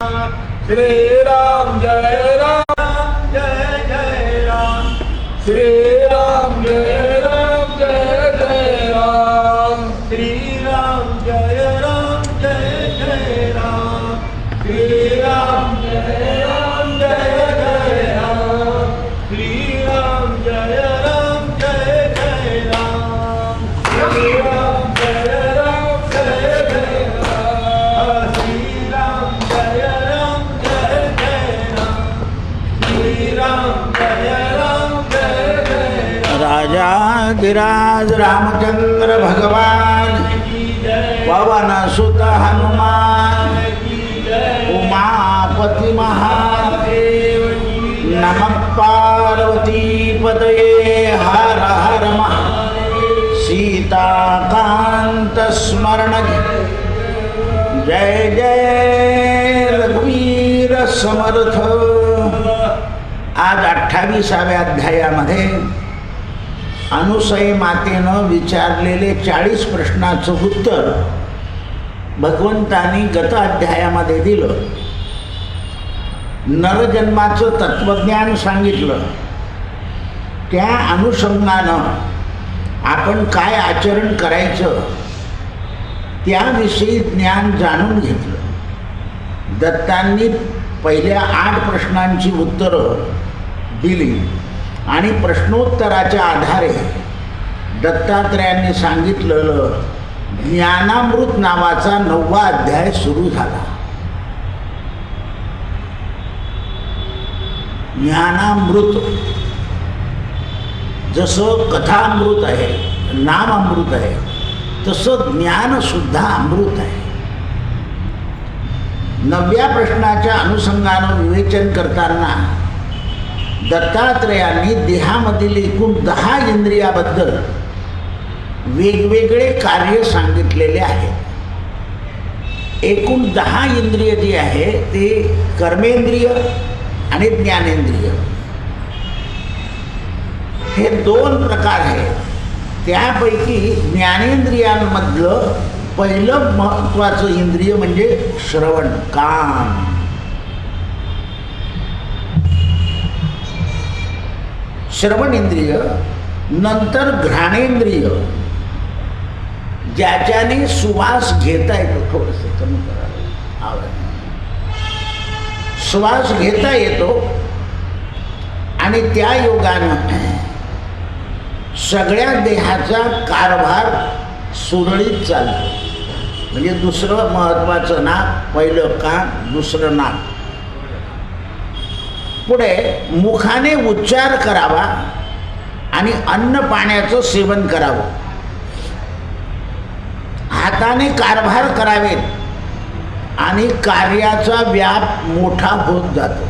श्री राम जय राम जय जय राम श्री राम जय राम जय जय राम श्री राम जय राम जय जय राम श्री राम जय राम जय जय राम श्री राम जय राम जय जय राम श्री राम जय राम जय जय राम श्री राम जय राम जय जय राम श्री राम जय राम जय जय राम राजाधिराज रामचंद्र भगवान पवन सुत हनुमान उमापति महादेव नमः पार्वती पतये हर हर महादेव सीताकांत स्मरण जय जय रघुवीर समर्थ। आज 28व्या अध्यायामध्ये अनुसई मातेनं विचारलेले 40 प्रश्नाचं उत्तर भगवंतांनी गत अध्यायामध्ये दिलं. नरजन्माचं तत्वज्ञान सांगितलं. त्या अनुषंगानं आपण काय आचरण करायचं त्याविषयी ज्ञान जाणून घेतलं. दत्तांनी पहिल्या 8 प्रश्नांची उत्तरं दिली आणि प्रश्नोत्तराच्या आधारे दत्तात्रयांनी सांगितलेलं ज्ञानामृत नावाचा 9वा अध्याय सुरू झाला. ज्ञानामृत जसं कथामृत आहे, नाम अमृत आहे, तसं ज्ञान सुद्धा अमृत आहे. 9व्या प्रश्नाच्या अनुषंगानं विवेचन करताना दत्तात्रयांनी देहामधील एकूण 10 इंद्रियाबद्दल वेगवेगळे कार्य सांगितलेले आहेत. एकूण 10 इंद्रिय जी आहे ते कर्मेंद्रिय आणि ज्ञानेंद्रिय हे 2 प्रकार आहेत. त्यापैकी ज्ञानेंद्रियांमधलं पहिलं महत्त्वाचं इंद्रिय म्हणजे श्रवण, कान. श्रवण इंद्रिय, नंतर घ्राणेंद्रिय ज्याच्याने सुवास घेता येतो. थोडंसं कमी करा आवाज. श्वास घेता येतो आणि त्या योगानं सगळ्या देहाचा कारभार सुरळीत चालतो. म्हणजे दुसरं महत्त्वाचं नाक, पहिलं कान, दुसरं नाक. पुढे मुखाने उच्चार करावा आणि अन्न पाण्याचं सेवन करावं. हाताने कारभार करावेत आणि कार्याचा व्याप मोठा होत जातो.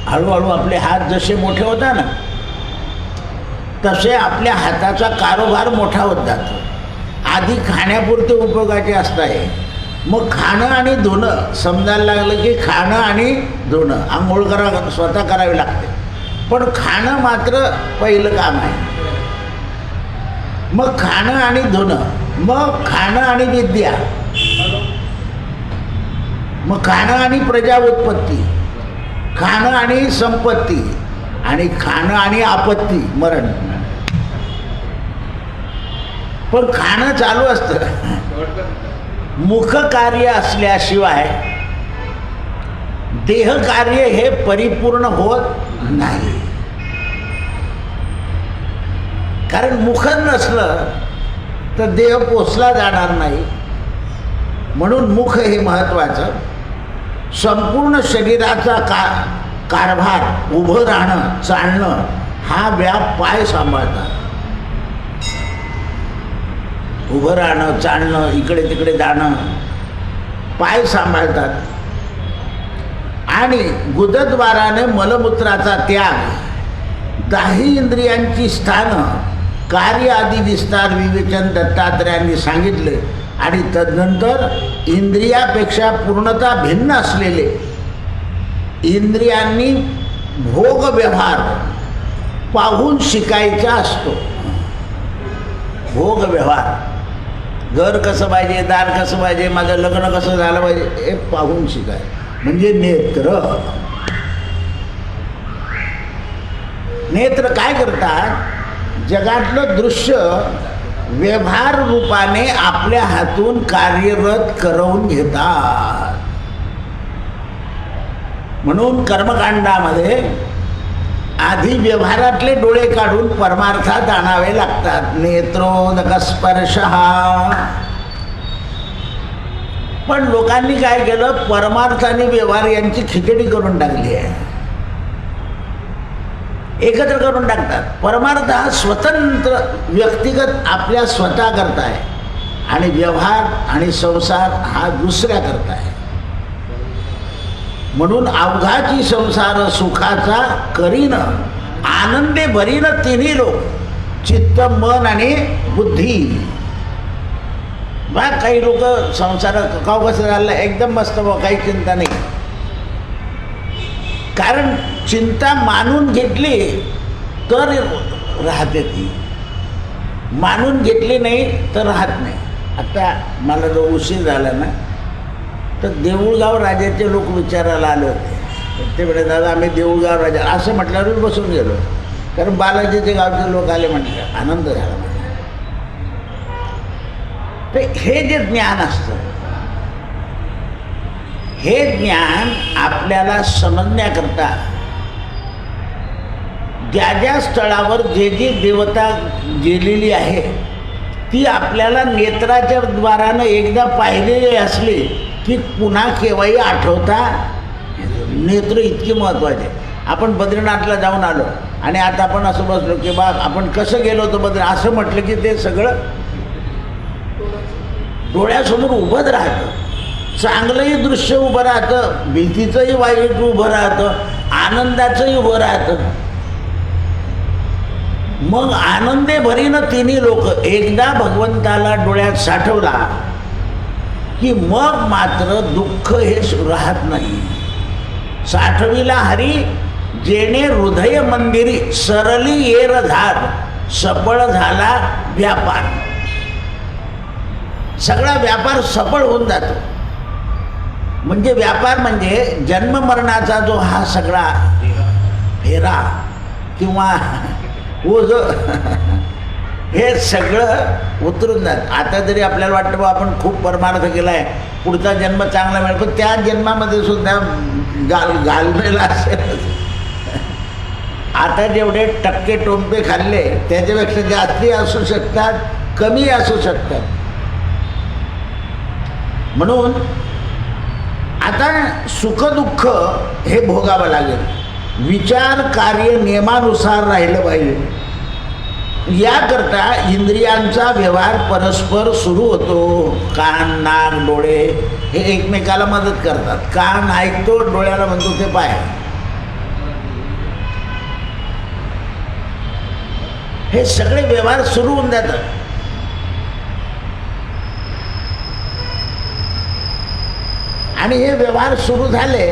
हळूहळू आपले हात जसे मोठे होतात ना तसे आपल्या हाताचा कारोबार मोठा होत जातो. आधी खाण्यापुरते उपयोगाचे असताय, मग खाणं आणि धुणं समजायला लागलं की खाणं आणि धुणं, आंघोळ स्वतः करावी लागते. पण खाणं मात्र पहिलं काम आहे. मग खाणं आणि धुणं, मग खाणं आणि विद्या, मग खाणं आणि प्रजा उत्पत्ती, खाणं आणि संपत्ती, आणि खाणं आणि आपत्ती, मरण. पण खाणं चालू असतं. मुख कार्य असल्याशिवाय देह कार्य हे परिपूर्ण होत नाही. कारण मुख नसलं तर देह पोचला जाणार नाही. म्हणून मुख हे महत्त्वाचं. संपूर्ण शरीराचा कारभार, उभं राहणं, चालणं हा व्याप पाय सांभाळतात. उभं राहणं, चालणं, इकडे तिकडे जाणं पाय सांभाळतात. आणि गुदद्वाराने मलमूत्राचा त्याग, 10 इंद्रियांची स्थानं, कार्य आदी विस्तार विवेचन दत्तात्रयांनी सांगितले. आणि तदनंतर इंद्रियापेक्षा पूर्णता भिन्न असलेले इंद्रियांनी भोग व्यवहार पाहून शिकायचा असतो. भोग व्यवहार, घर कसं पाहिजे, दार कसं पाहिजे, माझं लग्न कसं झालं पाहिजे, हे पाहून शिकाय. म्हणजे नेत्र. नेत्र काय करतात? जगातलं दृश्य व्यवहार रूपाने आपल्या हातून कार्यरत करवून घेतात. म्हणून कर्मकांडामध्ये आधी व्यवहारातले डोळे काढून परमार्थात आणावे लागतात. नेत्रोदक स्पर्श. पण लोकांनी काय केलं? परमार्थ आणि व्यवहार यांची खिचडी करून टाकली आहे, एकत्र करून टाकतात. परमार्थ हा स्वतंत्र व्यक्तिगत आपल्या स्वतः करता आहे आणि व्यवहार आणि संसार हा दुसऱ्या करता आहे. म्हणून अवघाची संसार सुखाचा करीन, आनंदे भरीन तिन्ही लोक, चित्त मन आणि बुद्धी. बा काही लोक संसार काव कसं झालं एकदम मस्त, बा काही चिंता नाही. कारण चिंता मानून घेतली तर राहते ती, मानून घेतली नाही तर राहत नाही. आता मला जो उशीर झाला ना, तर देऊळगाव राजाचे लोक विचारायला आले होते. ते म्हणे दादा आम्ही देऊळगाव राजा असं म्हटल्यावर बसून गेलो, कारण बालाजीचे गावचे लोक आले म्हटलं. आनंद झाला म्हणजे. तर हे जे ज्ञान असतं, हे ज्ञान आपल्याला समजण्याकरता ज्या ज्या स्थळावर जे जी देवता गेलेली आहे ती आपल्याला नेत्राच्या द्वारानं एकदा पाहिलेली असली की पुन्हा केव्हाही आठवता. नेत्र इतकी महत्त्वाचे. आपण बद्रीनाथला जाऊन आलो आणि आता आपण असं बसलो की बा आपण कसं गेलो होतो बद्रीनाथ असं म्हटलं की ते सगळं डोळ्यासमोर उभंच राहतं. चांगलंही दृश्य उभं राहतं, भीतीचंही वाईट उभं राहतं, आनंदाचंही उभं राहतं. मग आनंदे भरीनं तिन्ही लोक एकदा भगवंताला डोळ्यात साठवला की मग मात्र दुःख हे राहत नाही. साठविला हरी जेणे हृदय मंदिरी, सरली येर झाड सफळ झाला व्यापार. सगळा व्यापार सफळ होऊन जातो. म्हणजे व्यापार म्हणजे जन्ममरणाचा जो हा सगळा फेरा किंवा ओझ हे सगळं उतरून जात. आता जरी आपल्याला वाटतं बा आपण खूप परमार्थ केला आहे, पुढचा जन्म चांगला मिळेल, पण त्या जन्मामध्ये सुद्धा घालमेला असेल. आता जेवढे टक्के टोंपे खाल्ले त्याच्यापेक्षा जास्ती असू शकतात, कमी असू शकतात. म्हणून आता सुखदुःख हे भोगावं लागेल. विचार कार्य नियमानुसार राहिलं पाहिजे. याकरता इंद्रियांचा व्यवहार परस्पर सुरू होतो. कान नाक डोळे हे एकमेकाला मदत करतात. कान ऐकतो, डोळ्याला म्हणतो ते पाय. हे सगळे व्यवहार सुरू होऊन जातात. आणि हे व्यवहार सुरू झाले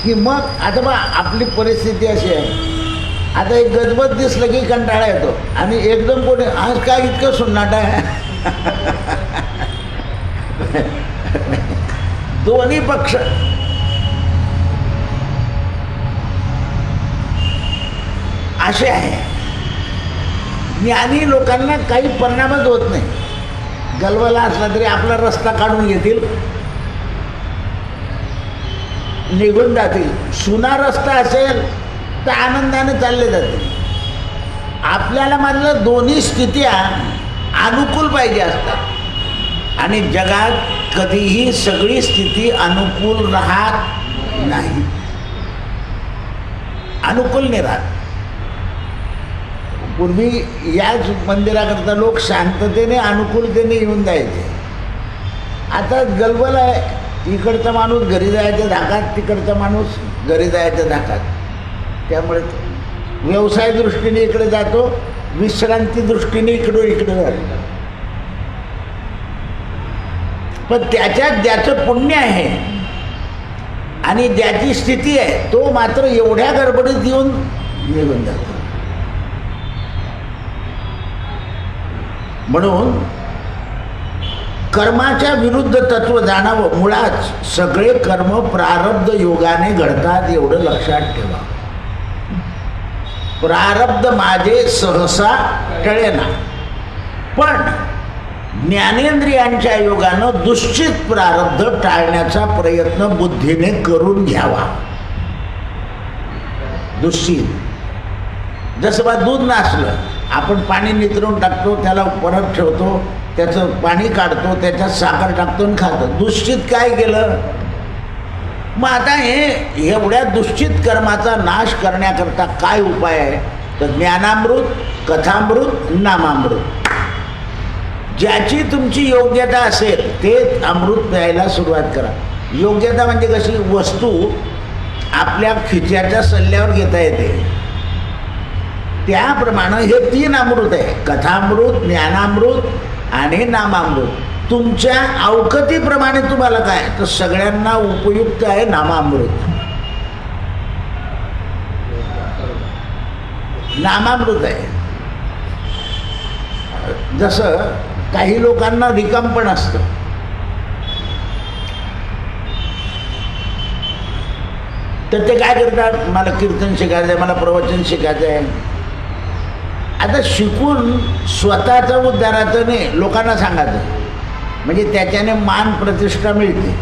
की मग आता बा आपली परिस्थिती अशी आहे, आता एक गजबज दिसलं की कंटाळा येतो आणि एकदम कोणी आज काय इतकं सुन्नाट आहे. दोन्ही पक्ष असे आहे. ज्ञानी लोकांना काही परिणामच होत नाही. गलबला असला तरी आपला रस्ता काढून घेतील, निघून जातील. सुना रस्ता असेल तर आनंदाने चालले जातील. आपल्याला मात्र दोन्ही स्थित्या अनुकूल पाहिजे असतात आणि जगात कधीही सगळी स्थिती अनुकूल राहत नाही. अनुकूल नाही राहत. पूर्वी याच मंदिराकरता लोक शांततेने अनुकूलतेने येऊन जायचे. आता गलबल आहे. इकडचा माणूस घरी जायच्या धाकात, तिकडचा माणूस घरी जायच्या धाकात. त्यामुळे व्यवसाय दृष्टीने इकडे जातो, विश्रांती दृष्टीने इकडे जातो. पण त्याच्यात ज्याचं पुण्य आहे आणि ज्याची स्थिती आहे तो मात्र एवढ्या गडबडीत येऊन निघून जातो. म्हणून कर्माच्या विरुद्ध तत्व जाणावं. मुळात सगळे कर्म प्रारब्ध योगाने घडतात एवढं लक्षात ठेवा. प्रारब्ध माझे सहसा टळेना, पण ज्ञानेंद्रियांच्या योगानं दुश्चित प्रारब्ध टाळण्याचा प्रयत्न बुद्धीने करून घ्यावा. दुश्चित जसं बा दूध नासलं, आपण पाणी नितरून टाकतो, त्याला परत ठेवतो, त्याचं पाणी काढतो, त्याच्यात साखर टाकतो आणि खातो. दुश्चित काय केलं? मग आता हे एवढ्या दुश्चित कर्माचा नाश करण्याकरता काय उपाय आहे? तर ज्ञानामृत, कथामृत, नामामृत. ज्याची तुमची योग्यता असेल ते अमृत प्यायला सुरुवात करा. योग्यता म्हणजे कशी? वस्तू आपल्या खिच्याच्या सल्ल्यावर घेता येते, त्याप्रमाणे हे 3 अमृत आहे: कथामृत, ज्ञानामृत आणि नामामृत. तुमच्या अवकतीप्रमाणे तुम्हाला काय, तर सगळ्यांना उपयुक्त आहे नामामृत. नामामृत आहे. जसं काही लोकांना रिकामपण असतं, तर ते काय करतात, मला कीर्तन शिकायचं आहे, मला प्रवचन शिकायचं आहे. आता शिकून स्वतःचं उद्धाराचं नाही, लोकांना सांगायचं, म्हणजे त्याच्याने मान प्रतिष्ठा मिळते.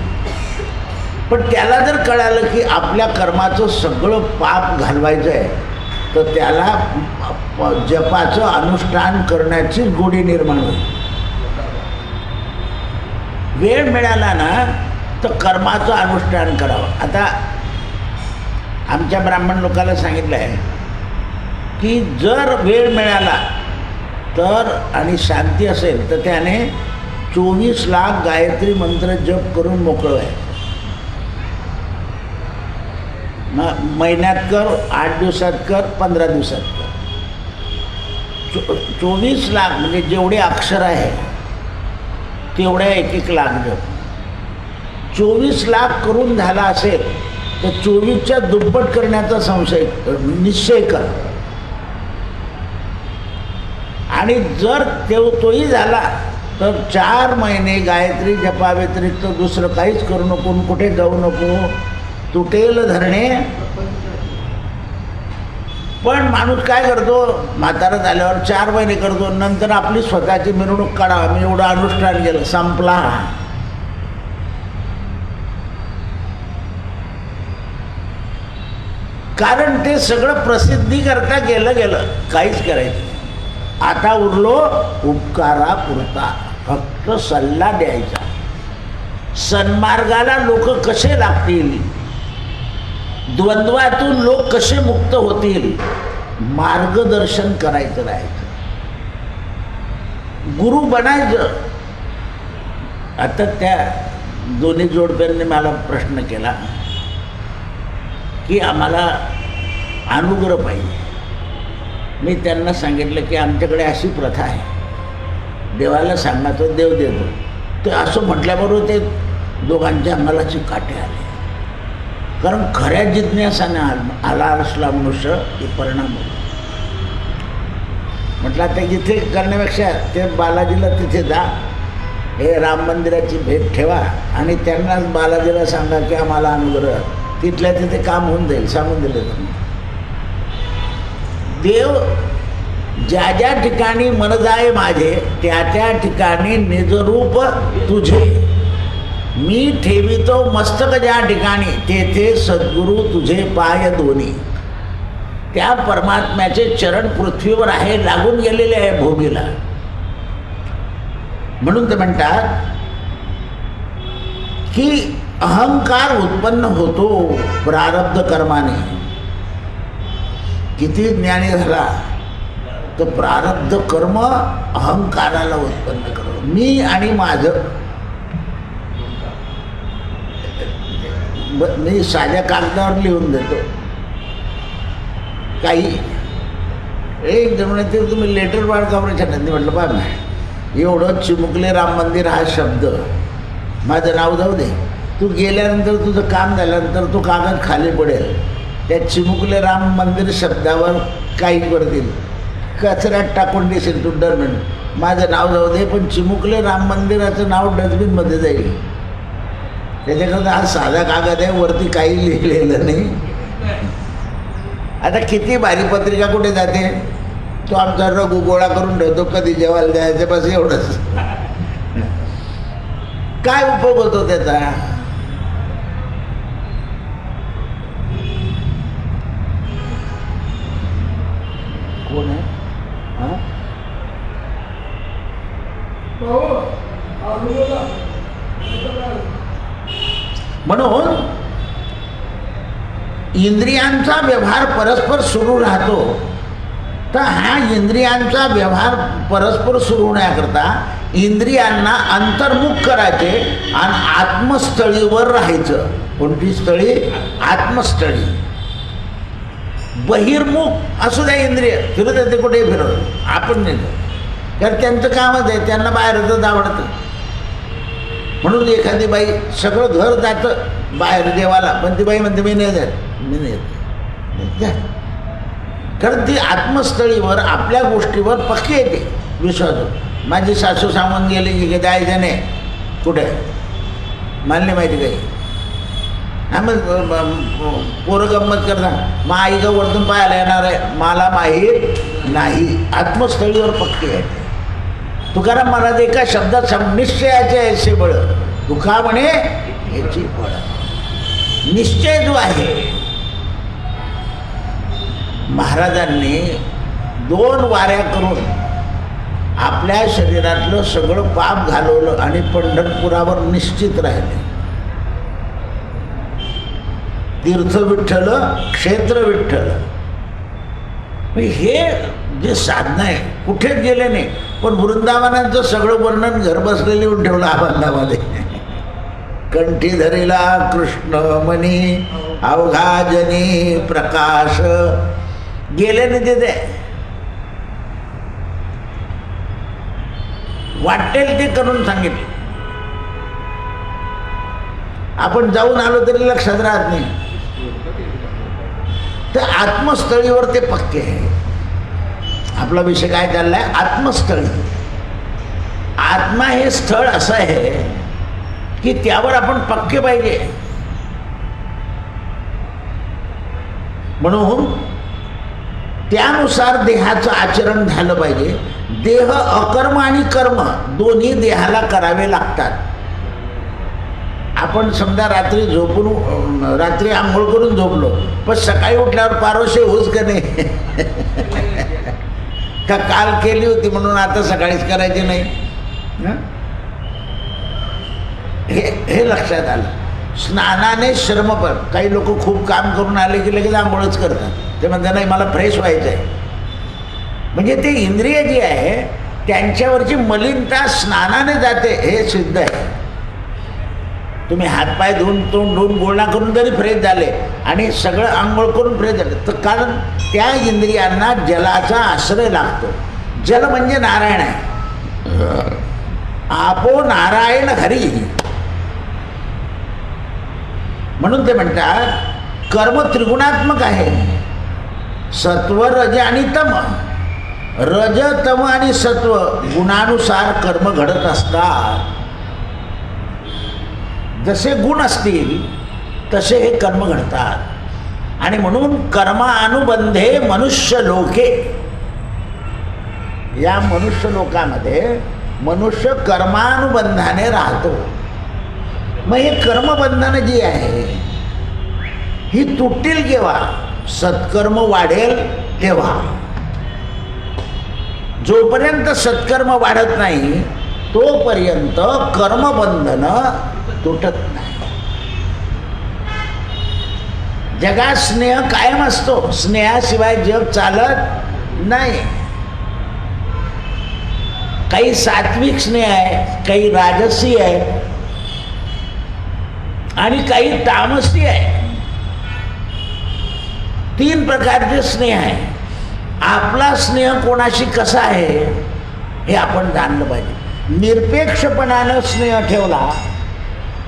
पण त्याला जर कळालं की आपल्या कर्माचं सगळं पाप घालवायचं आहे, तर त्याला जपाचं अनुष्ठान करण्याची गोडी निर्माण होईल. वेळ मिळाला ना तर कर्माचं अनुष्ठान करावं. आता आमच्या ब्राह्मण लोकांना सांगितलं आहे की जर वेळ मिळाला तर आणि शांती असेल तर त्याने 24 लाख गायत्री मंत्र जप करून मोकळं आहे. महिन्यात कर, 8 दिवसात कर, 15 दिवसात कर. 24 लाख म्हणजे जेवढे अक्षर आहे तेवढ्या 1-1 लाख जप. 24 लाख करून झाला असेल तर 24च्या दुप्पट करण्याचा निश्चय कर. आणि जर तोही झाला तर 4 महिने गायत्री जपा व्यतिरिक्त दुसरं काहीच करू नको, कुठे जाऊ नको, तुटेल धरणे. पण माणूस काय करतो, म्हातारा झाल्यावर 4 महिने करतो, नंतर आपली स्वतःची मिरवणूक काढा, मी एवढं अनुष्ठान केलं, संपला. कारण ते सगळं प्रसिद्धी करता गेलं, काहीच करायचं. आता उरलो उपकारापुरता, फक्त सल्ला द्यायचा. सन्मार्गाला लोक कसे लागतील, द्वंद्वातून लोक कसे मुक्त होतील, मार्गदर्शन करायचं राहायचं, गुरु बनायचं. आता त्या दोन्ही जोडप्यांनी मला प्रश्न केला की आम्हाला अनुग्रह पाहिजे. मी त्यांना सांगितलं की आमच्याकडे अशी प्रथा आहे, देवाला सांगायचं, देव देतो. ते असं म्हटल्याबरोबर ते दोघांच्या अंगालाची काटे आले. कारण खऱ्या जिज्ञासाने आला असला मनुष्य ते परिणाम होतो. म्हटलं आता इथे करण्यापेक्षा ते बालाजीला तिथे जा, हे राम मंदिराची भेट ठेवा आणि त्यांनाच बालाजीला सांगा की आम्हाला अनुग्रह, तिथल्या तिथे काम होऊन जाईल. सांगून दिलं त्यांनी. देव ज्या ज्या ठिकाणी मन जाय माझे, त्या त्या ठिकाणी निजरूप तुझे, मी ठेवितो मस्तक ज्या ठिकाणी, तेथे सद्गुरू तुझे पाय दोन्ही. त्या परमात्म्याचे चरण पृथ्वीवर आहे, लागून गेलेले आहे भूमीला. म्हणून ते म्हणतात की अहंकार उत्पन्न होतो प्रारब्ध कर्माने. किती ज्ञानी झाला तर प्रारब्ध कर्म अहंकाराला उत्पन्न करतो. मी आणि माझं, मी साध्या कागदावर लिहून देतो काही. एक जण म्हणते तुम्ही लेटर बाळ का बरं छान. म्हटलं बा नाही, एवढं चिमुकले राम मंदिर हा शब्द, माझं नाव जाऊ दे, तू गेल्यानंतर तुझं काम झाल्यानंतर तो कागद खाली पडेल, त्या चिमुकले राम मंदिर शब्दावर काही करतील, कचऱ्यात टाकून देशील तू डरमेंट. माझं नाव जाऊ दे, पण चिमुकले राम मंदिराचं नाव डस्टबिनमध्ये जाईल. त्याच्याकरता हा साधा कागद आहे, वरती काही लिहिलेलं नाही. आता किती भारी पत्रिका कुठे जाते, तो आमचा रघु गोळा करून ठेवतो, कधी जेवायला द्यायचं, बस एवढंच. काय उपयोग होतो त्याचा? कोण आहे? हा? म्हणून इंद्रियांचा व्यवहार परस्पर सुरू राहतो. तर हा इंद्रियांचा व्यवहार परस्पर सुरू होण्याकरता इंद्रियांना अंतर्मुख करायचे आणि आत्मस्थळीवर राहायचं. कोणती स्थळी? आत्मस्थळी. बहिर्मुख असू द्या इंद्रिय, फिरत येते कुठे फिरत, आपण नाही. कारण त्यांचं कामच आहे, त्यांना बाहेरच आवडतं. म्हणून एखादी बाई सगळं घर जातं बाहेर देवाला, पण ती बाई म्हणते मी नाही जात, मी नाही येत. कारण ती आत्मस्थळीवर आपल्या गोष्टीवर पक्की येते, विश्वास. माझी सासू सांगून गेली की जायचं नाही कुठे, मला नाही माहिती काही. आम्ही पोरं गंमत करतात, मग आई का वरतून पाहायला येणार आहे, मला माहीत नाही. आत्मस्थळीवर पक्की आहे. तुकाराम महाराज एका शब्दात सांग, निश्चयाचे ऐसे बळ दुखा म्हणे याची बळ. निश्चय जो आहे, महाराजांनी 2 वाऱ्या करून आपल्या शरीरातलं सगळं पाप घालवलं आणि पंढरपुरावर निश्चित राहिले. तीर्थ विठ्ठल, क्षेत्र विठ्ठल. हे जे साधना आहे कुठेच गेले नाही, पण वृंदावनाचं सगळं वर्णन घर बसलेलं लिहून ठेवलं आबांधामध्ये. कंठी धरिला कृष्ण मनी अवघा जनी प्रकाश. गेले नाही तिथे, वाटेल ते करून सांगितले. आपण जाऊन आलो तरी लक्षात राहत नाही. तर आत्मस्थळीवर ते पक्के आहे. आपला विषय काय चाललाय? आत्मस्थळी. आत्मा हे स्थळ असं आहे की त्यावर आपण पक्के पाहिजे. म्हणून त्यानुसार देहाचं आचरण झालं पाहिजे. देह अकर्म आणि कर्म दोन्ही देहाला करावे लागतात. आपण समजा रात्री झोपून, रात्री आंघोळ करून झोपलो, पण सकाळी उठल्यावर पारोशे होऊच का नाही? का काल केली होती म्हणून आता सकाळीच करायची नाही? हे लक्षात आलं. स्नानाने श्रमपर. काही लोक खूप काम करून आले की लगेच आंघोळच करतात. ते म्हणतात नाही मला फ्रेश व्हायचं आहे. म्हणजे ते इंद्रिय जी आहे त्यांच्यावरची मलिनता स्नानाने जाते हे सिद्ध आहे. तुम्ही हातपाय धुवून, तोंड धुवून, गोळणा करून जरी फ्रेश झाले आणि सगळं आंघोळ करून फ्रेश झाले, तर कारण त्या इंद्रियांना जलाचा आश्रय लागतो. जल म्हणजे नारायण आहे. आपो नारायण हरी. म्हणून ते म्हणतात कर्म त्रिगुणात्मक आहे. सत्व, रज आणि तम. रज, तम आणि सत्व गुणानुसार कर्म घडत असतात. जसे गुण असतील तसे हे कर्म घडतात. आणि म्हणून कर्मानुबंधे मनुष्य लोके. या मनुष्य लोकामध्ये मनुष्य कर्मानुबंधाने राहतो. मग हे कर्मबंधन जी आहे ही तुटतील केव्हा? सत्कर्म वाढेल तेव्हा. जोपर्यंत सत्कर्म वाढत नाही तोपर्यंत कर्मबंधन तुटत नाही. जगात स्नेह कायम असतो. स्नेहाशिवाय जग चालत नाही. काही सात्विक स्नेह आहे, काही राजसी आहे आणि काही तामसी आहे. 3 प्रकारचे स्नेह आहे. आपला स्नेह कोणाशी कसा आहे हे आपण जाणलं पाहिजे. निरपेक्षपणानं स्नेह ठेवला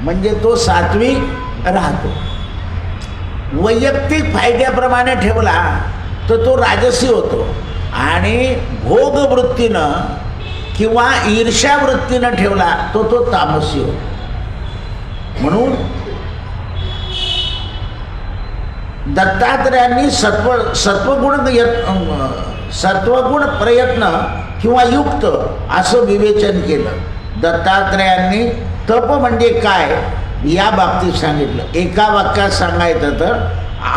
म्हणजे तो सात्विक राहतो. वैयक्तिक फायद्याप्रमाणे ठेवला तर तो राजसी होतो. आणि भोगवृत्तीनं किंवा ईर्ष्यावृत्तीनं ठेवला तो तो तामसी होतो. म्हणून दत्तात्रेयांनी सत्वगुण प्रयत्न किंवा युक्त असं विवेचन केलं. दत्तात्रेयांनी तप म्हणजे काय या बाबतीत सांगितलं. एका वाक्यात सांगायचं तर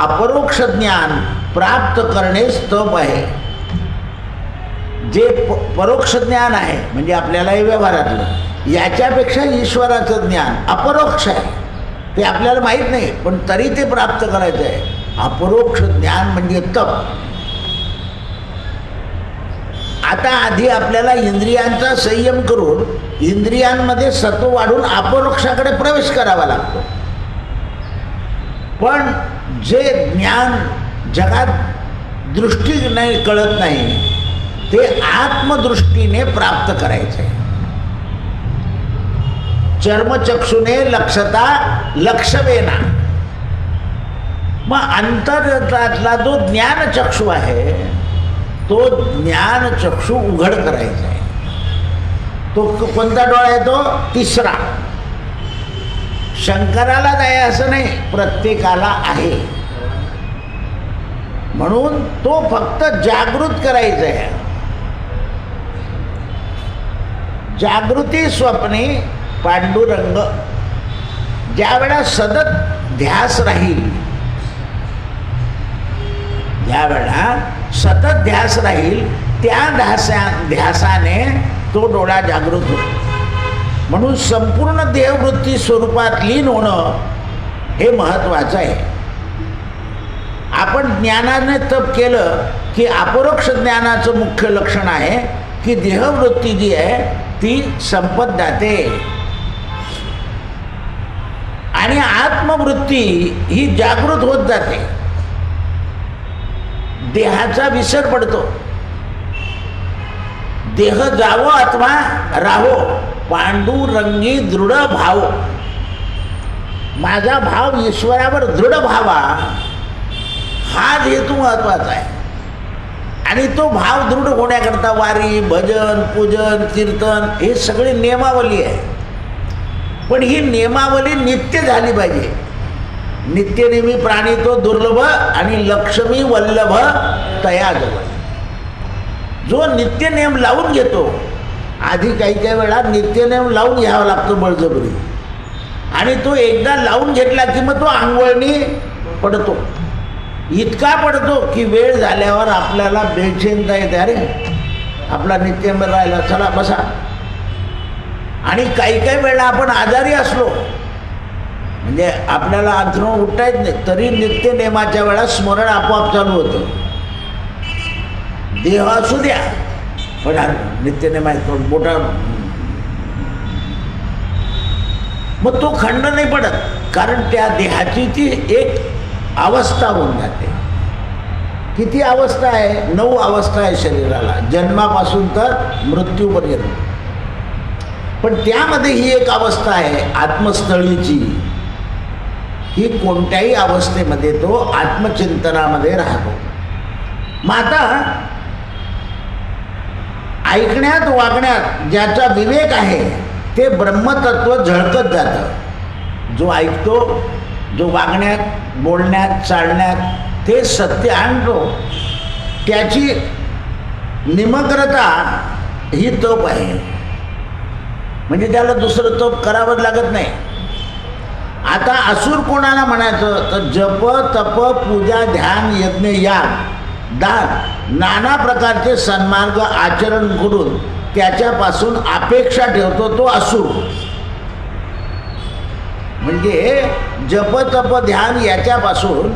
अपरोक्ष ज्ञान प्राप्त करणेच तप आहे. जे परोक्ष ज्ञान आहे म्हणजे आपल्यालाही व्यवहारातलं, याच्यापेक्षा ईश्वराचं ज्ञान अपरोक्ष आहे, ते आपल्याला माहीत नाही पण तरी ते प्राप्त करायचं आहे. अपरोक्ष ज्ञान म्हणजे तप. आता आधी आपल्याला इंद्रियांचा संयम करून इंद्रियांमध्ये सत्व वाढून अपरोक्षाकडे प्रवेश करावा लागतो. पण जे ज्ञान जगात दृष्टीने कळत नाही ते आत्मदृष्टीने प्राप्त करायचे आहे. चर्मचक्षुने लक्षता लक्षवेना. मग अंतरातला जो ज्ञानचक्षु आहे तो ज्ञानचक्षु उघड करायचा आहे. तो कोणता डोळा आहे? तो तिसरा. शंकरालाच आहे असं नाही, प्रत्येकाला आहे. म्हणून तो फक्त जागृत करायचा आहे. जागृती स्वप्ने पांडुरंग. ज्या वेळा सतत ध्यास राहील, ज्या वेळा सतत ध्यास राहील त्या ध्यासाने तो डोळा जागृत होतो. म्हणून संपूर्ण देहवृत्ती स्वरूपात लीन होणं हे महत्त्वाचं आहे. आपण ज्ञानाने तप केलं की अपरोक्ष ज्ञानाचं मुख्य लक्षण आहे की देहवृत्ती जी आहे ती संपत जाते आणि आत्मवृत्ती ही जागृत होत जाते. देहाचा विसर पडतो. देह जावो अथवा राहो, पांडुरंगी दृढ भाव. माझा भाव ईश्वरावर दृढ व्हावा हा हेतू महत्वाचा आहे. आणि तो भाव दृढ होण्याकरता वारी, भजन, पूजन, कीर्तन हे सगळी नियमावली आहे. पण ही नियमावली नित्य झाली पाहिजे. नित्यनेमी प्राणी तो दुर्लभ आणि लक्ष्मी वल्लभ तया जवळ. जो नित्यनेम लावून घेतो, आधी काही वेळा नित्यनेम लावून घ्यावा लागतो बळजबरी, आणि तो एकदा लावून घेतला की मग तो अंगवळणी पडतो. इतका पडतो की वेळ झाल्यावर आपल्याला बेचैनता येते, अरे आपला नित्यनेम राहिला, चला बसा. आणि काही वेळा आपण आजारी असलो म्हणजे आपल्याला अंथरूण उठता येत नाही, तरी नित्यनेमाच्या वेळा स्मरण आपोआप चालू होतं. देह असू द्या पण नित्यनेम आहे मोठा, मग तो खंड नाही पडत, कारण त्या देहाची ती एक अवस्था होऊन जाते. किती अवस्था आहे? 9 अवस्था आहे शरीराला, जन्मापासून तर मृत्यूपर्यंत. पण त्यामध्ये ही एक अवस्था आहे आत्मस्थळीची. ही कोणत्याही अवस्थेमध्ये तो आत्मचिंतनामध्ये राहतो. मग आता ऐकण्यात वागण्यात ज्याचा विवेक आहे ते ब्रह्मतत्व झळकत जातं. जो ऐकतो, जो वागण्यात बोलण्यात चालण्यात ते सत्य आणतो, त्याची निमग्नता ही तप आहे. म्हणजे त्याला दुसरं तप करावं लागत नाही. आता असुर कोणाला म्हणायचं तर जप, तप, पूजा, ध्यान, यज्ञ, याग, दान नाना प्रकारचे सन्मार्ग आचरण करून त्याच्यापासून अपेक्षा ठेवतो तो असुर. म्हणजे जप, तप, ध्यान याच्यापासून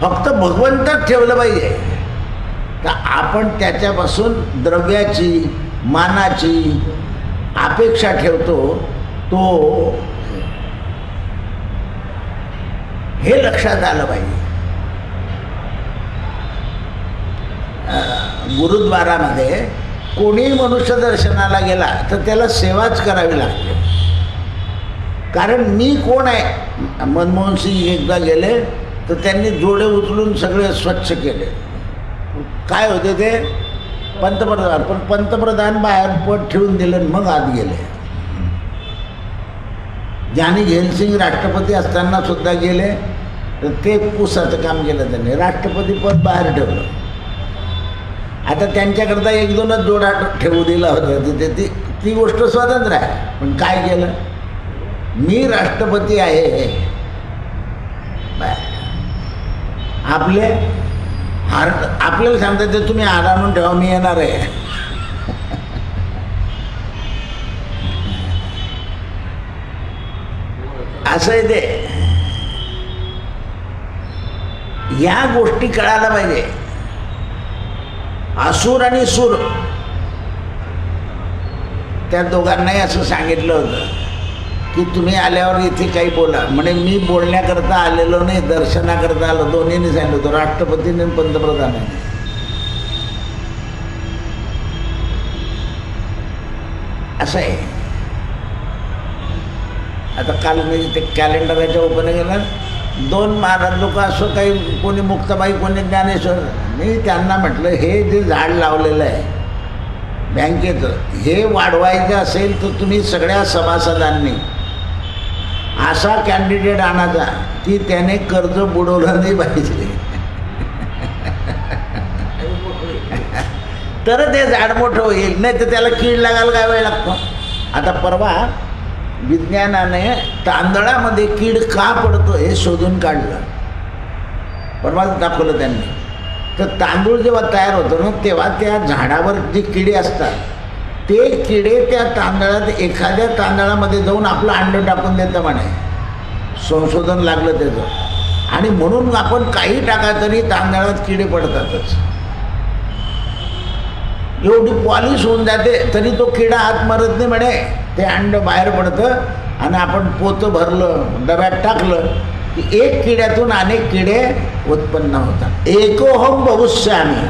फक्त भगवंतच ठेवलं पाहिजे, तर आपण त्याच्यापासून द्रव्याची, मानाची अपेक्षा ठेवतो. तो हे लक्षात आलं पाहिजे. गुरुद्वारामध्ये कोणीही मनुष्य दर्शनाला गेला तर त्याला सेवाच करावी लागते. कारण मी कोण आहे? मनमोहन सिंग एकदा गेले तर त्यांनी जोडे उचलून सगळे स्वच्छ केले. काय होते ते? पंतप्रधान. पण पंतप्रधान बाहेर पद ठेवून दिलं आणि मग आत गेले. ज्ञानी झैल राष्ट्रपती असताना सुद्धा गेले, तर ते पुसाचं काम केलं त्यांनी, राष्ट्रपती पद बाहेर ठेवलं. आता त्यांच्याकरता एक दोनच जोडा ठेवू दिला होता तिथे, ती गोष्ट स्वतंत्र आहे. पण काय केलं, मी राष्ट्रपती आहे, आपले आपल्याला सांगतात ते तुम्ही हार आणून ठेवा, मी येणार आहे. असं आहे ते. या गोष्टी कळायला पाहिजे. असुर आणि सूर त्या दोघांनाही असं सांगितलं होतं की तुम्ही आल्यावर इथे काही बोला. म्हणे मी बोलण्याकरता आलेलो नाही, दर्शनाकरता आलो. दोन्हीने सांगितलं होतं, राष्ट्रपतीने आणि पंतप्रधानाने. असं आहे. आता काल मी ते कॅलेंडरच्या ओपन गेलं, 2 महाराज लोक असं काही, कोणी मुक्ताबाई कोणी ज्ञानेश्वर. मी त्यांना म्हटलं हे जे झाड लावलेलं आहे बँकेचं, हे वाढवायचं असेल तर तुम्ही सगळ्या सभासदांनी असा कॅन्डिडेट आणायचा की त्याने कर्ज बुडवलं नाही पाहिजे, तर ते झाड मोठं होईल. नाही तर त्याला कीड लागायला काय वेळ लागतो. आता परवा विज्ञानाने तांदळामध्ये कीड का पडतो हे शोधून काढलं, परवा दाखवलं त्यांनी. तर तांदूळ जेव्हा तयार होतो ना, तेव्हा त्या झाडावर जे किडे असतात ते किडे त्या तांदळात, एखाद्या तांदळामध्ये जाऊन आपलं अंड टाकून देतं म्हणे. संशोधन लागलं त्याचं. आणि म्हणून आपण काही टाका तरी तांदळात किडे पडतातच. एवढी पॉलिश होऊन जाते तरी तो किडा आत मरत नाही म्हणे. ते अंड बाहेर पडतं आणि आपण पोतं भरलं, डब्यात टाकलं की एक किड्यातून अनेक किडे उत्पन्न होतात. एकोहम बहुश्यामी.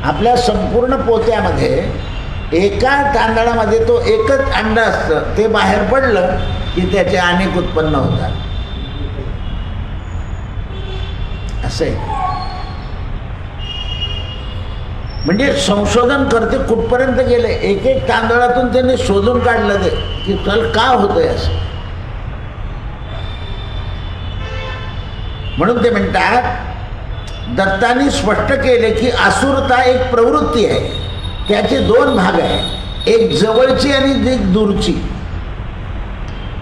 आपल्या संपूर्ण पोत्यामध्ये एका तांदळामध्ये तो एकच अंड असतं, ते बाहेर पडलं की त्याचे अनेक उत्पन्न होतात. असं आहे. म्हणजे संशोधन करते कुठपर्यंत गेले, एक एक तांदळातून त्यांनी शोधून काढलं ते की चल का होतंय असं. म्हणून ते म्हणतात, दत्तांनी स्पष्ट केले की आसुरता एक प्रवृत्ती आहे, त्याचे 2 भाग आहे, एक जवळची आणि एक दूरची.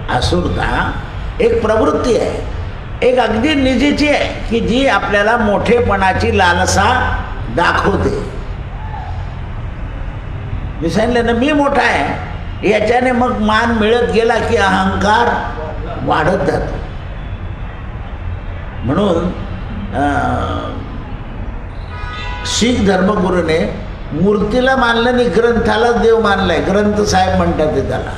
आसुरता एक प्रवृत्ती आहे, एक अगदी निजीची आहे की जी आपल्याला मोठेपणाची लालसा दाखवते. मी सांगितलं ना, मी मोठा आहे, याच्याने मग मान मिळत गेला की अहंकार वाढत जातो. म्हणून शीख धर्मगुरूने मूर्तीला मानलं नाही, ग्रंथाला देव मानलाय. ग्रंथ साहेब म्हणतात ते त्याला,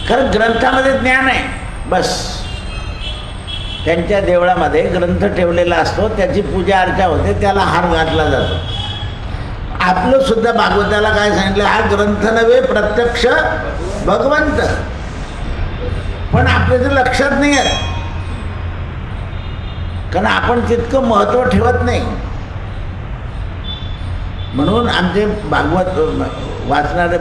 कारण ग्रंथामध्ये ज्ञान आहे बस. त्यांच्या देवळामध्ये ग्रंथ ठेवलेला असतो, त्याची पूजा अर्चा होते, त्याला हार घातला जातो. आपलं सुद्धा भागवताला काय सांगितलं, हा ग्रंथ नव्हे प्रत्यक्ष भगवंत. पण आपल्या लक्षात नाही आहे, कारण आपण तितकं महत्त्व ठेवत नाही. म्हणून आमचे भागवत वाचणारे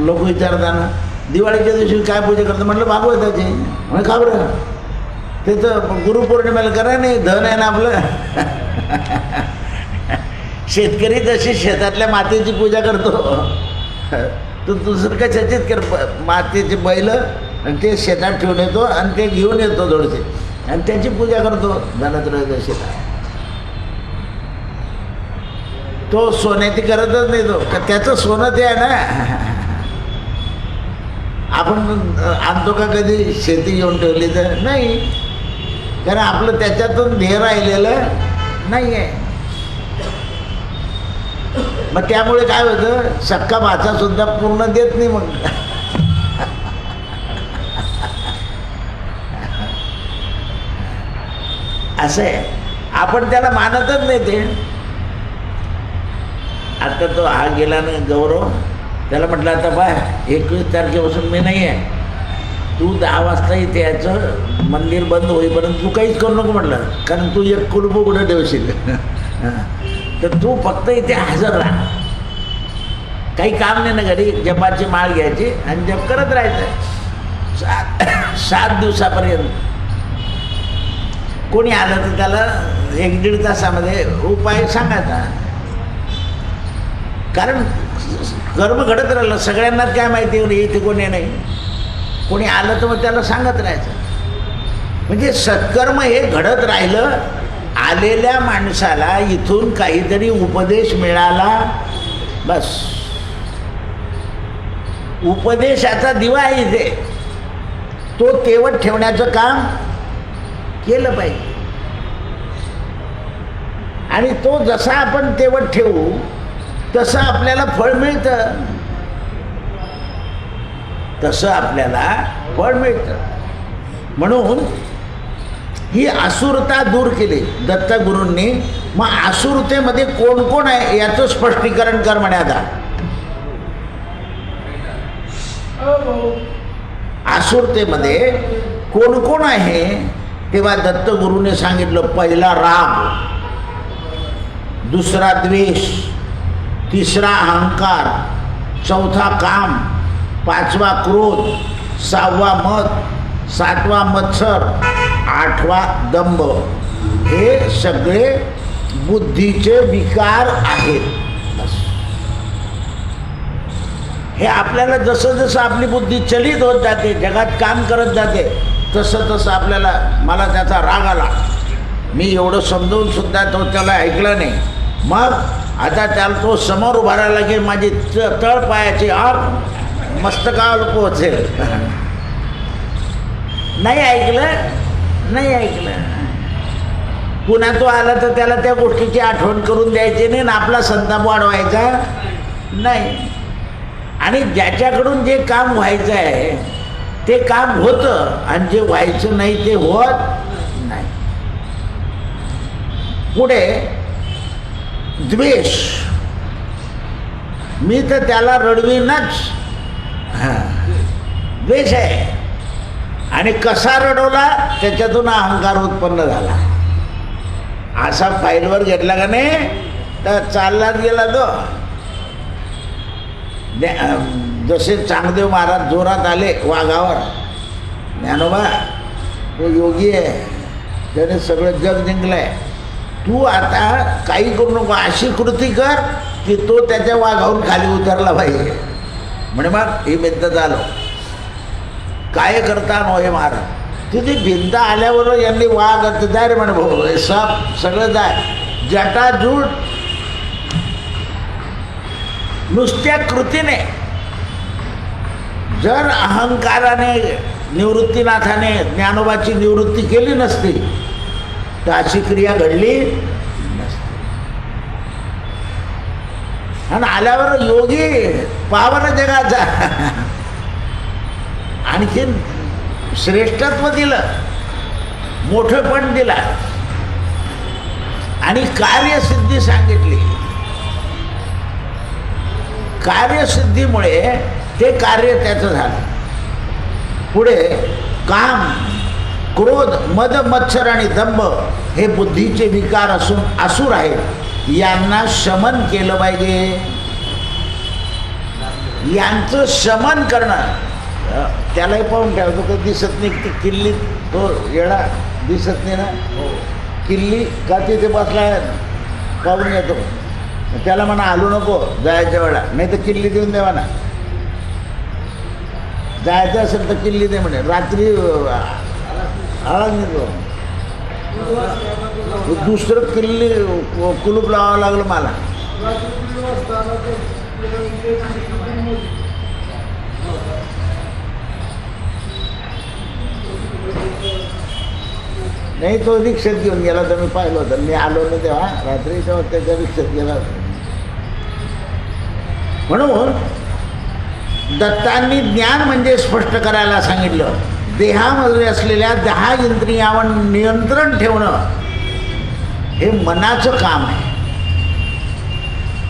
लोक विचारताना दिवाळीच्या दिवशी काय पूजा करतो, म्हटलं भागवताची. म्हणजे का बरं, त्याचं गुरुपौर्णिमेला करा नाही, धन आहे ना आपलं. शेतकरी जशी शेतातल्या मातीची पूजा करतो, तो दुसरं कशाचीच कर, मातीचे बैल आणि ते शेतात ठेवून येतो आणि ते घेऊन येतो थोडेसे आणि त्याची पूजा करतो धनत्रयोदशीला. तो सोन्याची करतच नाही, तो त्याचं सोनं ते आहे ना. आपण आणतो का कधी शेती घेऊन ठेवली तर नाही, कारण आपलं त्याच्यातून ध्येय राहिलेलं नाही आहे. मग त्यामुळे काय होतं, सक्का भाचा सुद्धा पूर्ण देत नाही. मग असं आहे, आपण त्याला मानतच नाही. ते आता तो हा गेला ना गौरव, त्याला म्हटलं आता बाय 21 तारखेपासून मी नाही आहे, तू 10 वाजता इथे यायचं, मंदिर बंद होईपर्यंत तू काहीच करू नको म्हटलं, कारण तू एक कुलूप कुठं ठेवशील. तर तू फक्त इथे हजर राहा, काही काम नाही ना, घरी जपाची माळ घ्यायची आणि जप करत राहायचं 7 दिवसापर्यंत. कोणी आलं तर त्याला 1-1.5 तासामध्ये उपाय सांगायचा, कारण कर्म घडत राहिलं. सगळ्यांनाच काय माहिती इथे कोणी नाही, कोणी आलं तर मग त्याला सांगत राहायचं. म्हणजे सत्कर्म हे घडत राहिलं. आलेल्या माणसाला इथून काहीतरी उपदेश मिळाला, बस उपदेशाचा दिवा आहे इथे, तो तेवत ठेवण्याचं काम केलं पाहिजे. आणि तो जसा आपण तेवत ठेवू तसं आपल्याला फळ मिळतं, तसं आपल्याला फळ मिळतं. म्हणून ही आसुरता दूर केली दत्तगुरूंनी. मग आसुरतेमध्ये कोण कोण आहे याचं स्पष्टीकरण कर म्हणे. आता आसुरतेमध्ये कोण कोण आहे तेव्हा दत्तगुरूने सांगितलं, पहिला राग, दुसरा द्वेष, तिसरा अहंकार, चौथा काम, 5वा क्रोध, 6वा मद, 7वा मत्सर, 8वा दंभ. हे सगळे बुद्धीचे विकार आहेत. हे आपल्याला जसं जसं आपली बुद्धी चलित होत जाते, जगात काम करत जाते, तसं तसं आपल्याला, मला त्याचा राग आला, मी एवढं समजवून सुद्धा तो त्याला ऐकलं नाही. मग आता त्याला तो समोर उभा राहिला की माझी तळ पायाची आग मस्तकावर पोहोचेल. नाही ऐकलं. पुन्हा तो आला तर त्याला त्या गोष्टीची आठवण करून द्यायची नाही ना आपला संताप वाढवायचा नाही. आणि ज्याच्याकडून जे काम व्हायचं आहे ते काम होतं आणि जे व्हायचं नाही ते होत नाही. पुढे द्वेष, मी तर त्याला रडवीनच, द्वेष आहे. आणि कसा रडवला त्याच्यातून अहंकार उत्पन्न झाला. असा फाईलवर घेतला का नाही तर चाललाच गेला तो. जसे चांगदेव महाराज जोरात आले वाघावर, ज्ञानोबा तो योगी आहे, त्याने सगळं जग जिंकलंय, तू आता काही करू नको, अशी कृती कर की तो त्याच्या वाघावरून खाली उतरला पाहिजे. म्हणे मग ही भिंत झालो, काय करता नो हे महाराज. तिथे भिंत आल्याबरोबर यांनी वाघ जाय रे म्हणे, भाऊ हे साप सगळं जाय, जटाजूट नुसत्या कृतीने. जर अहंकाराने निवृत्तीनाथाने ज्ञानोबाची निवृत्ती केली नसती तर अशी क्रिया घडली नसती. आणि आल्यावर योगी पावन जगाचा आणखीन श्रेष्ठत्व दिलं, मोठेपण दिला आणि कार्यसिद्धी सांगितली. कार्यसिद्धीमुळे ते कार्य त्याचं झालं. पुढे काम, क्रोध, मद, मत्सर आणि दंभ हे बुद्धीचे विकार असून असुर आहेत, यांना शमन केलं पाहिजे. यांचं शमन करणं, त्यालाही पाहून ठेवतो का दिसत नाही ती किल्ली, तो येडा दिसत नाही ना, किल्ली का तिथे बसला पाहून येतो, त्याला म्हणा आलू नको जायच्या वेळा, नाही तर किल्ली देऊन द्यावा ना. जायचं असेल तर किल्ली दे म्हणे, रात्री आळा निघतो. दुसरं किल्ली कुलूप लावावं लागलं मला. नाही तो रिक्षेत घेऊन गेला तर मी पाहिलं होतं, मी आलो ना तेव्हा रात्री, तेव्हा त्याच्या रिक्षेत गेला होता. म्हणून दत्तांनी ज्ञान म्हणजे स्पष्ट करायला सांगितलं. देहामध्ये असलेल्या 10 इंद्रियावर नियंत्रण ठेवणं हे मनाचं काम आहे.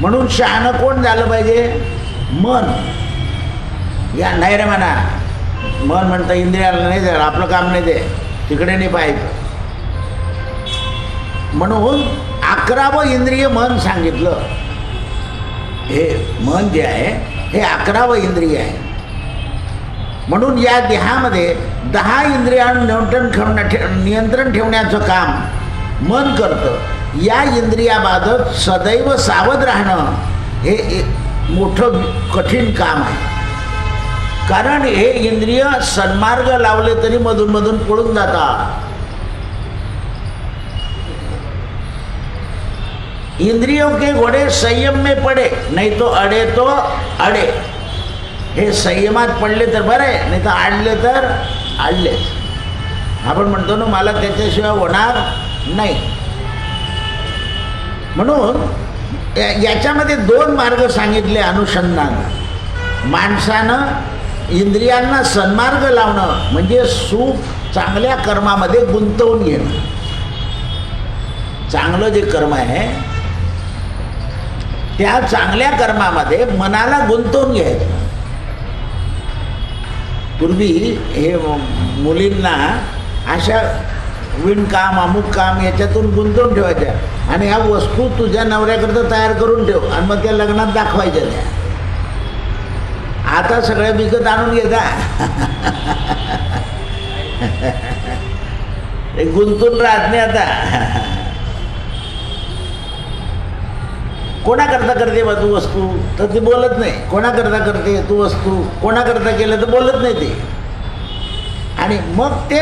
म्हणून शहाणं कोण झालं पाहिजे? मन. या नाही रे म्हणा, मन म्हणतं इंद्रियाला नाही द्या, आपलं काम नाही दे, तिकडे नाही पाहायचं. म्हणून 11वं इंद्रिय मन सांगितलं. हे मन जे आहे हे 11वं इंद्रिय आहे. म्हणून या देहामध्ये 10 इंद्रियांवर नियंत्रण ठेवण्याचं काम मन करतं. या इंद्रियाबाबत सदैव सावध राहणं हे मोठं कठीण काम आहे. कारण हे इंद्रिय सन्मार्ग लावले तरी मधून मधून पळून जातात. इंद्रियों के घोडे संयम में पडे नाही तो अडे तो अडे. हे संयमात पडले तर बरे, नाही तर आडले तर आडलेच. आपण म्हणतो ना मला त्याच्याशिवाय होणार नाही. म्हणून याच्यामध्ये 2 मार्ग सांगितले अनुसंधान. माणसानं इंद्रियांना सन्मार्ग लावणं म्हणजे सुख चांगल्या कर्मामध्ये गुंतवून घेणं. चांगलं जे कर्म आहे त्या चांगल्या कर्मामध्ये मनाला गुंतवून घ्यायचं. पूर्वी हे मुलींना अशा विणकाम अमुक काम याच्यातून गुंतवून ठेवायच्या आणि ह्या वस्तू तुझ्या नवऱ्याकरता तयार करून ठेव आणि मग त्या लग्नात दाखवायच्या त्या. आता सगळ्या विकत आणून घेता. गुंतून राहत नाही आता. कोणाकरता करते बा तू वस्तू तर ती बोलत नाही. कोणाकरता करते तू वस्तू, कोणाकरता केलं तर बोलत नाही ते. आणि मग ते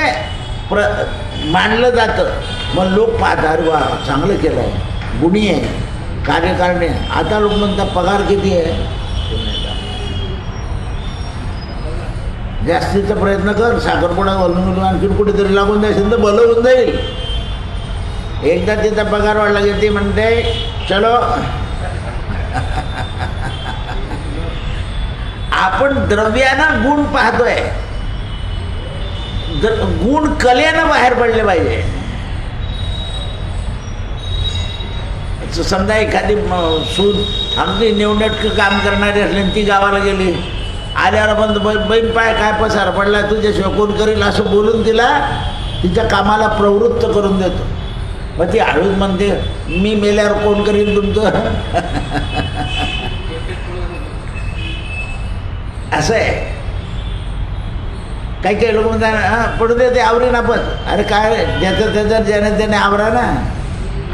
मानलं जातं. मग लोक पाहतात वा चांगलं केलं आहे, गुणी आहे, कार्यकारणी. आता लोक म्हणतात पगार किती आहे, जास्तीचा प्रयत्न कर, साखरपुडा घालून आणखीन कुठेतरी लागून जायचं तर भलं होऊन जाईल. एकदा तिचा पगार वाढला की ती म्हणते चलो. आपण द्रव्यानं गुण पाहतोय, गुण कलेनं बाहेर पडले पाहिजे. समजा एखादी सून अगदी नेवनटकं काम करणारी असली ती गावाला गेली, आल्यावर बंद बहीण पाय काय पसार पडला तुझ्याशिवाय कोण करील असं बोलून तिला तिच्या कामाला प्रवृत्त करून देतो. मग ती हळूच म्हणते मी मेल्यावर कोण करील तुमचं. असं आहे. काही काही लोक म्हणतात हां पडू दे ते आवरीन आपण. अरे काय ज्याचं त्याचं ज्याने त्याने आवरा ना.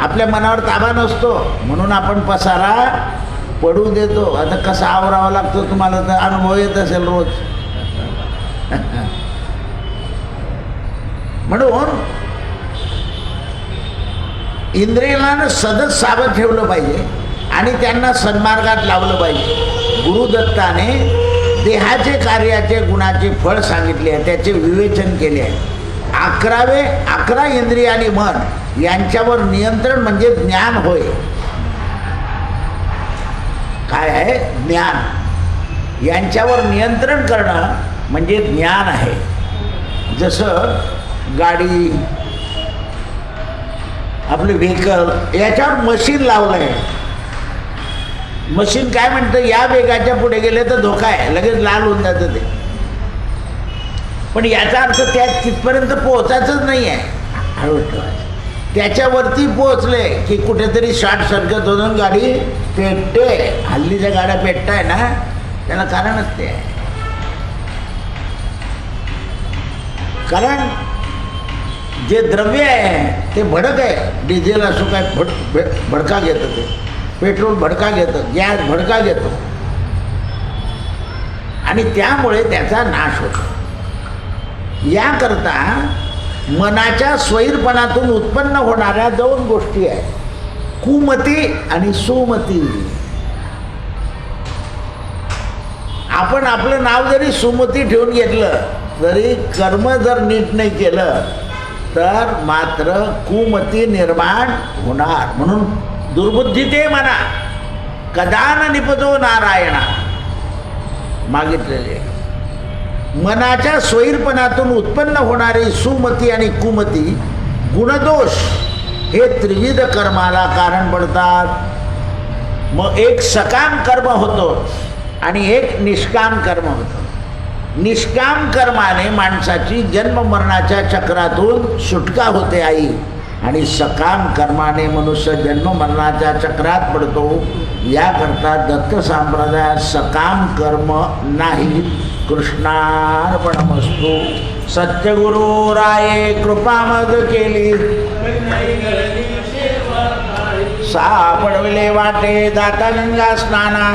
आपल्या मनावर ताबा नसतो म्हणून आपण पसारा पडू देतो. आता कसा आवरावा लागतो तुम्हाला तर अनुभव येत असेल रोज. म्हणून इंद्रियांना सतत सावध ठेवलं पाहिजे आणि त्यांना सन्मार्गात लावलं पाहिजे. गुरुदत्ताने देहाचे कार्याचे गुणाचे फळ सांगितले आहे, त्याचे विवेचन केले आहे. 11 इंद्रिय आणि मन यांच्यावर नियंत्रण म्हणजे ज्ञान होय. काय आहे ज्ञान. यांच्यावर नियंत्रण करणं म्हणजे ज्ञान आहे. जसं गाडी आपले व्हेकल याच्यावर मशीन लावलं आहे. मशीन काय म्हणतं या वेगाच्या पुढे गेले तर धोका आहे, लगेच लाल होऊन जातं ते. पण याचा अर्थ त्या तिथपर्यंत पोहोचायचंच नाही आहे, हळू ठेवायचं. त्याच्यावरती पोहोचले की कुठेतरी शॉर्ट सर्किट होऊन गाडी पेटते. हल्लीच्या गाड्या पेटताय ना त्याला कारणच ते आहे. कारण जे द्रव्य आहे ते भडक आहे. डिझेल असो काय भडका घेतं, ते पेट्रोल भडका घेतं, गॅस भडका घेतो आणि त्यामुळे त्याचा नाश होतो. याकरता मनाच्या स्वैरपणातून उत्पन्न होणाऱ्या 2 गोष्टी आहेत, कुमती आणि सुमती. आपण आपलं नाव जरी सुमती ठेवून घेतलं तरी कर्म जर नीट नाही केलं तर मात्र कुमती निर्माण होणार. म्हणून दुर्बुद्धी ते म्हणा कदान निपतो नारायणा मागितलेले. मनाच्या स्वैरपणातून उत्पन्न होणारी सुमती आणि कुमती गुणदोष हे त्रिविध कर्माला कारण पडतात. मग एक सकाम कर्म होतो आणि एक निष्काम कर्म होतं. निष्काम कर्माने माणसाची जन्म मरणाच्या चक्रातून सुटका होते आई, आणि सकाम कर्माने मनुष्य जन्म मरणाच्या चक्रात पडतो. याकरता दत्त संप्रदायात सकाम कर्म नाही. कृष्णार्पणमस्तु. सत्यगुरु राये कृपा मग केली, सापडविले वाटे दाता गंगा स्नाना.